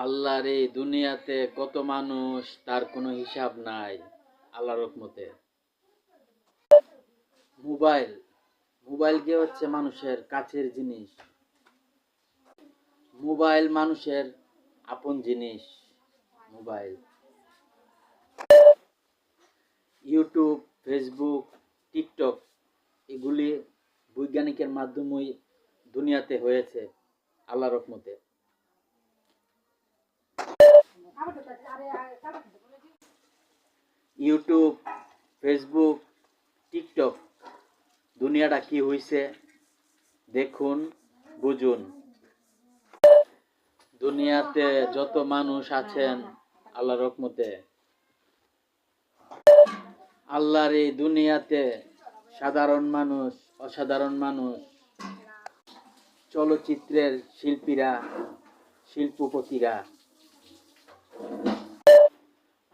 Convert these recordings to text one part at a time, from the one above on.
আল্লাহর এই দুনিয়াতে কত মানুষ তার কোনো হিসাব নাই। আল্লাহর রহমতে মোবাইল মোবাইল কি হচ্ছে মানুষের কাছের জিনিস। মোবাইল মানুষের আপন জিনিস। মোবাইল, ইউটিউব, ফেসবুক, টিকটক এগুলি বৈজ্ঞানিকের মাধ্যমেই দুনিয়াতে হয়েছে আল্লাহর রহমতে। ইউটিউব, ফেসবুক, টিকটক দুনিয়াটা কি হইছে দেখুন, বুঝুন। দুনিয়াতে যত মানুষ আছেন আল্লাহর রহমতে, আল্লাহর এই দুনিয়াতে সাধারণ মানুষ, অসাধারণ মানুষ, চলচ্চিত্রের শিল্পীরা, শিল্পপতিরা,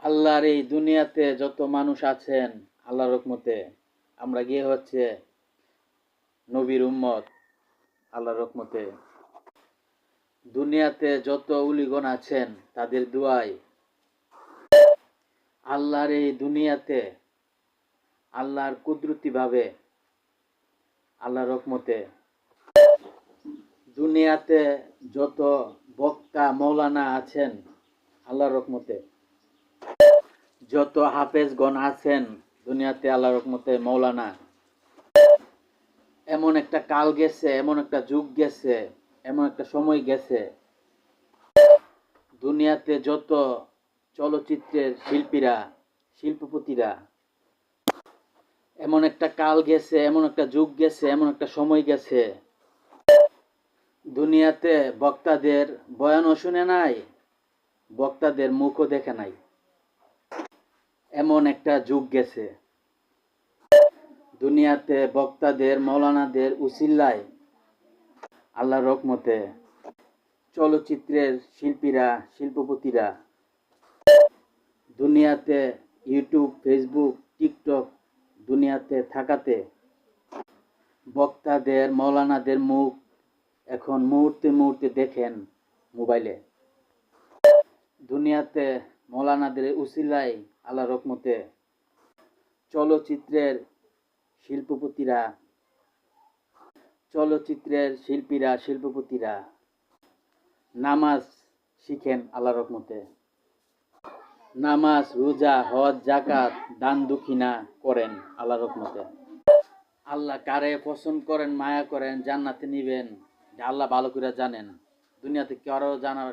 আল্লাহর এই দুনিয়াতে যত মানুষ আছেন আল্লাহর রহমতে, আমরা গিয়ে হচ্ছে নবীর উম্মত আল্লাহর রহমতে। দুনিয়াতে যত উলিগণ আছেন তাদের দুয়ায় আল্লাহর এই দুনিয়াতে আল্লাহর কুদরতি ভাবে আল্লাহর রহমতে দুনিয়াতে যত বক্তা মৌলানা আছেন আল্লাহর রহমতে, যত হাফেজগণ আছেন দুনিয়াতে আল্লাহর রহমতে মৌলানা, এমন একটা কাল গেছে, এমন একটা যুগ গেছে, এমন একটা সময় গেছে, দুনিয়াতে যত চলচ্চিত্রের শিল্পীরা, শিল্পপতিরা, এমন একটা কাল গেছে, এমন একটা যুগ গেছে, এমন একটা সময় গেছে, দুনিয়াতে বক্তাদের বয়ানও শুনে নাই, বক্তাদের মুখও দেখে নাই। এমন একটা যুগ গেছে দুনিয়াতে বক্তাদের, মৌলানাদের উসিল্লায় আল্লাহর রহমতে চলচ্চিত্রের শিল্পীরা, শিল্পপতিরা দুনিয়াতে ইউটিউব, ফেসবুক, টিকটক দুনিয়াতে থাকাতে বক্তাদের, মৌলানাদের মুখ এখন মুহূর্তে মুহূর্তে দেখেন মোবাইলে। দুনিয়াতে মৌলানাদের উসিলায় আল্লাহর রহমতে চলচ্চিত্রের শিল্পপতিরা, চলচ্চিত্রের শিল্পীরা, শিল্পপতিরা নামাজ শিখেন আল্লাহর রহমতে। নামাজ, রোজা, হজ, যাকাত, দান দক্ষিণা করেন আল্লাহর রহমতে। আল্লাহ কারে পছন্দ করেন, মায়া করেন, জান্নাতে নিবেন, আল্লাহ ভালো করে জানেন। দুনিয়াতে কারো জানার